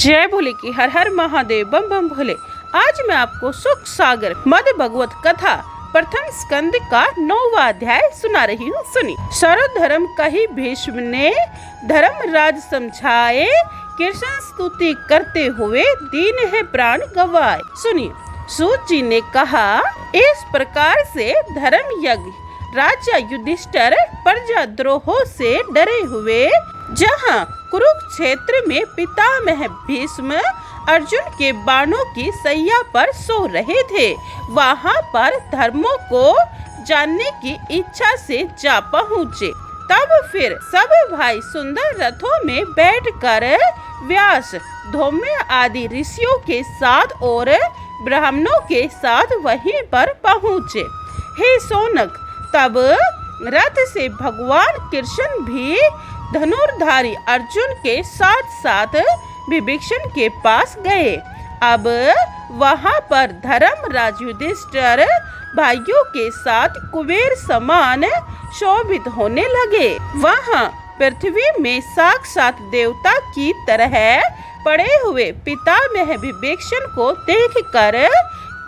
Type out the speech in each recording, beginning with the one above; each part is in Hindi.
जय भोले की हर हर महादेव बम बम भोले। आज मैं आपको सुख सागर मध्य भगवत कथा प्रथम स्कंद का 9वां अध्याय सुना रही हूँ। सुनी। सर्व धर्म कही भीष्म ने धर्मराज समझाए, कृष्ण स्तुति करते हुए दीन है प्राण गवाए। सुनिए। सूत जी ने कहा, इस प्रकार से धर्म यज्ञ राजा युधिष्ठिर प्रजाद्रोहों से डरे हुए जहाँ कुरुक्षेत्र में पितामह भीष्म अर्जुन के बाणों की सैया पर सो रहे थे, वहाँ पर धर्मों को जानने की इच्छा से जा पहुँचे। तब फिर सब भाई सुंदर रथों में बैठकर व्यास, धौम्य आदि ऋषियों के साथ और ब्राह्मणों के साथ वहीं पर पहुँचे। हे सौनक, तब रथ से भगवान कृष्ण भी धनुर्धारी अर्जुन के साथ साथ विभीषण के पास गए। अब वहाँ पर धर्मराज युधिष्ठिर भाइयों के साथ कुबेर समान शोभित होने लगे। वहाँ पृथ्वी में साक्षात देवता की तरह पड़े हुए पितामह विभीषण को देखकर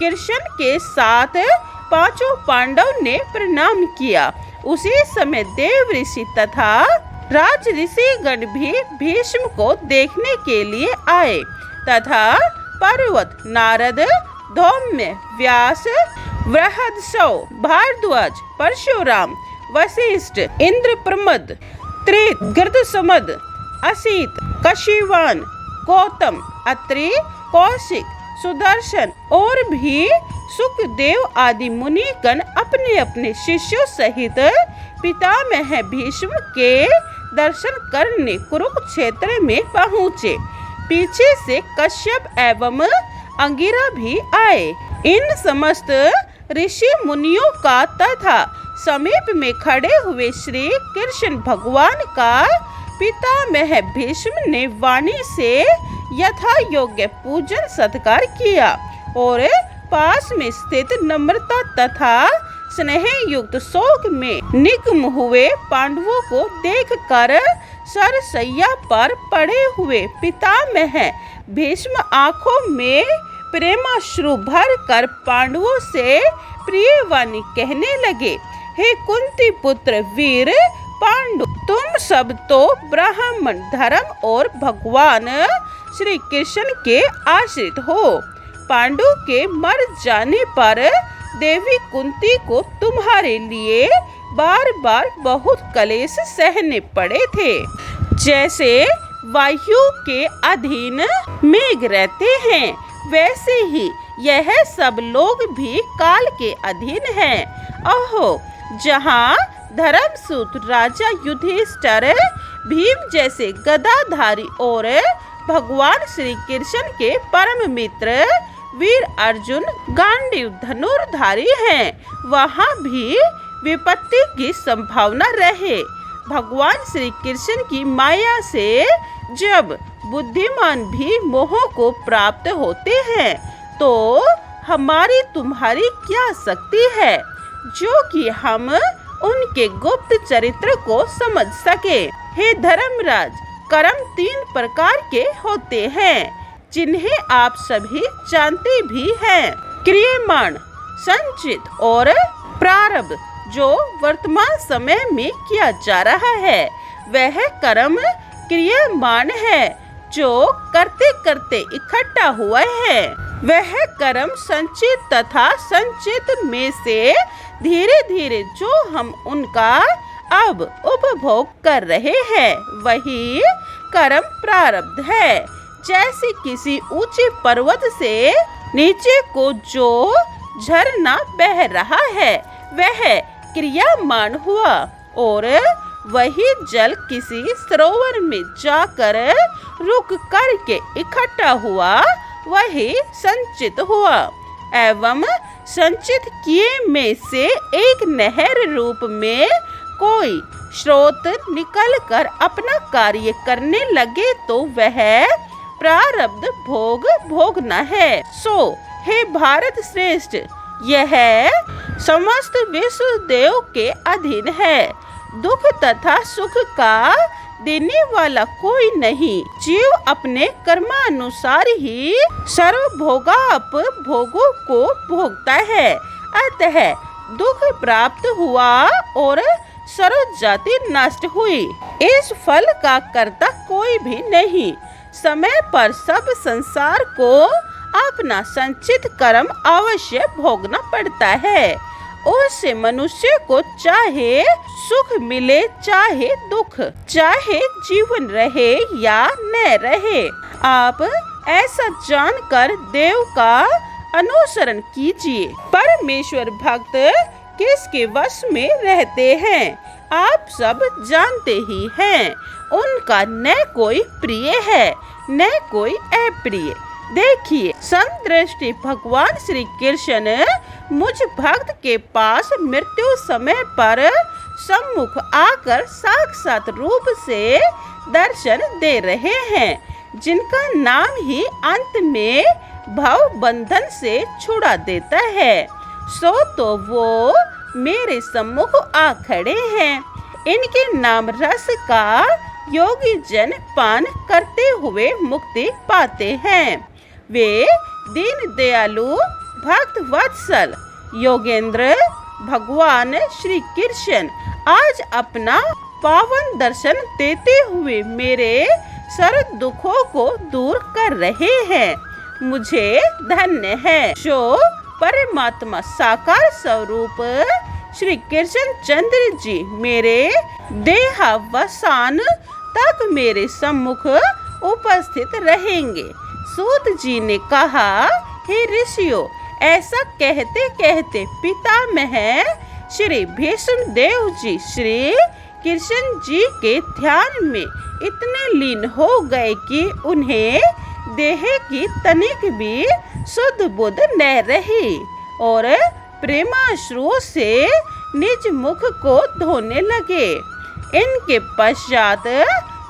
कृष्ण के साथ पांचों पांडव ने प्रणाम किया। उसी समय देव ऋषि तथा राज ऋषिगण भी भीष्म को देखने के लिए आए तथा पर्वत, नारद, धौम्य, व्यास, बृहदसौ, भारद्वाज, परशुराम, वशिष्ठ, इंद्रप्रमद, त्रित, गृधसमद, असित, कशिवान, गौतम, अत्रि, कौशिक, सुदर्शन और भी सुखदेव आदि मुनिगण अपने अपने शिष्यों सहित पितामह भीष्म के दर्शन करने कुरुक्षेत्र में पहुँचे। पीछे से कश्यप एवं अंगिरा भी आए। इन समस्त ऋषि मुनियों का तथा समीप में खड़े हुए श्री कृष्ण भगवान का पितामह भीष्म ने वाणी से यथा योग्य पूजन सत्कार किया और पास में स्थित नम्रता तथा स्नेह युक्त शोक में निग्न हुए पांडवों को देखकर सरसैया पर पड़े हुए पितामह भीष्म आंखों में प्रेमाश्रु भर कर पांडवों से प्रिय वाणी कहने लगे, हे कुंती पुत्र वीर पांडु, तुम सब तो ब्राह्मण धर्म और भगवान श्री कृष्ण के आश्रित हो। पांडु के मर जाने पर देवी कुंती को तुम्हारे लिए बार बार बहुत कलेश सहने पड़े थे। जैसे वायु के अधीन मेघ रहते हैं, वैसे ही यह सब लोग भी काल के अधीन हैं। अहो, जहाँ धर्मसूत राजा युधिष्ठिर भीम जैसे गदाधारी और भगवान श्री कृष्ण के परम मित्र वीर अर्जुन गांडीव धनुर्धारी हैं, वहाँ भी विपत्ति की संभावना रहे। भगवान श्री कृष्ण की माया से जब बुद्धिमान भी मोह को प्राप्त होते हैं, तो हमारी तुम्हारी क्या शक्ति है जो कि हम उनके गुप्त चरित्र को समझ सके। हे धर्मराज, कर्म 3 प्रकार के होते हैं, जिन्हें आप सभी जानते भी हैं। क्रियमाण, संचित और प्रारब्ध जो वर्तमान समय में किया जा रहा है, वह कर्म क्रियमाण है जो करते करते इकट्ठा हुआ है। वह कर्म संचित तथा संचित में से धीरे धीरे जो हम उनका अब उपभोग कर रहे हैं, वही कर्म प्रारब्ध है। जैसे किसी ऊंचे पर्वत से नीचे को जो झरना बह रहा है, वह क्रियामान हुआ और वही जल किसी सरोवर में जाकर रुक करके इकट्ठा हुआ, वही संचित हुआ। एवं संचित किए में से एक नहर रूप में कोई स्रोत निकलकर अपना कार्य करने लगे तो वह प्रारब्ध भोग भोगना है। सो हे भारत श्रेष्ठ, यह समस्त विश्व देव के अधीन है। दुख तथा सुख का देने वाला कोई नहीं। जीव अपने कर्मानुसार ही सर्वभोगाप भोगों को भोगता है। अतः दुख प्राप्त हुआ और सर्व जाति नष्ट हुई। इस फल का कर्ता कोई भी नहीं। समय पर सब संसार को अपना संचित कर्म अवश्य भोगना पड़ता है। उससे मनुष्य को चाहे सुख मिले चाहे दुख, चाहे जीवन रहे या न रहे। आप ऐसा जानकर देव का अनुसरण कीजिए। परमेश्वर भक्त किसके वश में रहते हैं आप सब जानते ही हैं। उनका न कोई प्रिय है न कोई अप्रिय। देखिए, समदृष्टि भगवान श्री कृष्ण मुझ भक्त के पास मृत्यु समय पर सम्मुख आकर साक्षात रूप से दर्शन दे रहे हैं, जिनका नाम ही अंत में भव बंधन से छुड़ा देता है। सो तो वो मेरे सम्मुख आ खड़े हैं। इनके नाम रस का योगी जन पान करते हुए मुक्ति पाते हैं। वे दीन दयालु भक्त वत्सल योगेंद्र भगवान श्री कृष्ण आज अपना पावन दर्शन देते हुए मेरे सर्व दुखों को दूर कर रहे हैं। मुझे धन्य है जो परमात्मा साकार स्वरूप श्री कृष्ण चंद्र जी मेरे देहावसान तक मेरे सम्मुख उपस्थित रहेंगे। सूत जी ने कहा, हे ऋषियों, ऐसा कहते कहते पितामह श्री भीष्म देव जी श्री कृष्ण जी के ध्यान में इतने लीन हो गए कि उन्हें देह की तनिक भी शुद्ध बुद्ध न रही और प्रेमाश्रुओं से निज मुख को धोने लगे। इनके पश्चात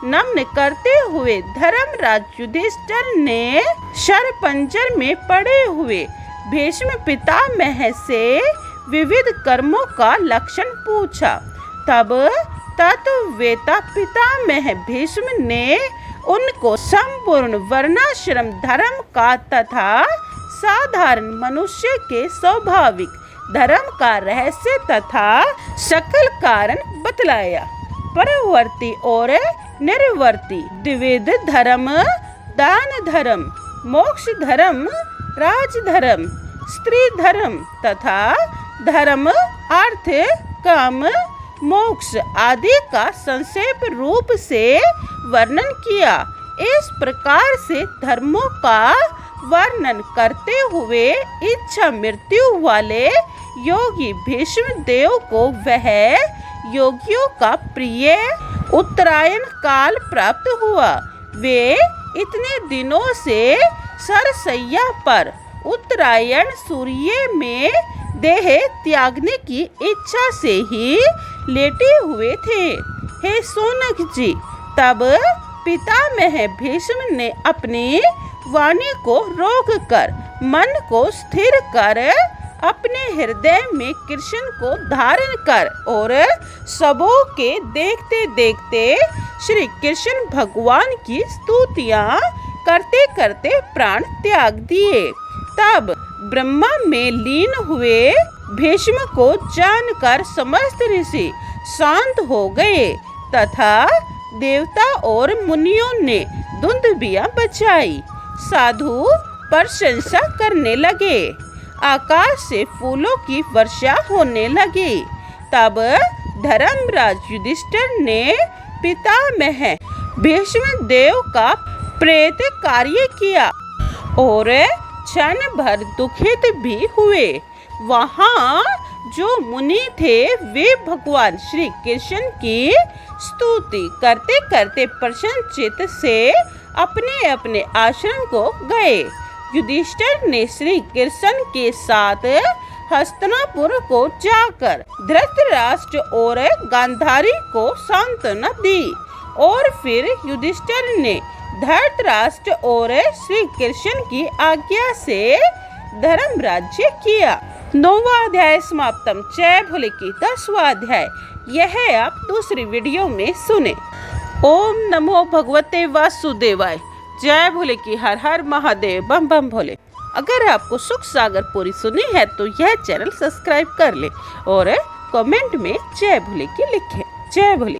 नमन करते हुए धर्मराज युधिष्ठिर ने शरपंजर में पड़े हुए भीष्म पितामह से विविध कर्मों का लक्षण पूछा। तब तत्ववेता पितामह भीष्म ने उनको संपूर्ण वर्णाश्रम धर्म का तथा साधारण मनुष्य के स्वाभाविक धर्म का रहस्य तथा सकल कारण बतलाया। परवर्ती और निर्वर्ती द्विविध धर्म, दान धर्म, मोक्ष धर्म, राज धर्म, स्त्री धर्म तथा धर्म अर्थ काम मोक्ष आदि का संक्षेप रूप से वर्णन किया। इस प्रकार से धर्मों का वर्णन करते हुए इच्छा मृत्यु वाले योगी भीष्म देव को वह योगियों का प्रिय उत्तरायण काल प्राप्त हुआ। वे इतने दिनों से सरसैया पर उत्तरायण सूर्य में देह त्यागने की इच्छा से ही लेटे हुए थे। हे सोनक जी, तब पितामह भीष्म ने अपनी वाणी को रोककर मन को स्थिर कर अपने हृदय में कृष्ण को धारण कर और सबों के देखते देखते श्री कृष्ण भगवान की स्तुतियां करते करते प्राण त्याग दिए। तब ब्रह्मा में लीन हुए भीष्म को जानकर समस्त ऋषि शांत हो गए तथा देवता और मुनियों ने दुंदुभियां बजाई, साधु प्रशंसा करने लगे, आकाश से फूलों की वर्षा होने लगी। तब धर्मराज युधिष्ठिर ने पितामह भीष्म देव का प्रेत कार्य किया और क्षण भर दुखित भी हुए। वहाँ जो मुनि थे वे भगवान श्री कृष्ण की स्तुति करते करते प्रसन्न चित्त से अपने अपने आश्रम को गए। युधिष्ठिर ने श्री कृष्ण के साथ हस्तिनापुर को जाकर धृतराष्ट्र और गांधारी को सांत्वना दी और फिर युधिष्ठिर ने धृतराष्ट्र और श्री कृष्ण की आज्ञा से धर्म राज्य किया। 9वां अध्याय समाप्तम। जय भोले की 10वां अध्याय यह आप दूसरी वीडियो में सुने। ओम नमो भगवते वासुदेवाय। जय भोले की हर हर महादेव, बम बम भोले। अगर आपको सुख सागर पूरी सुनी है तो यह चैनल सब्सक्राइब कर ले और कमेंट में जय भोले की लिखें। जय भोले।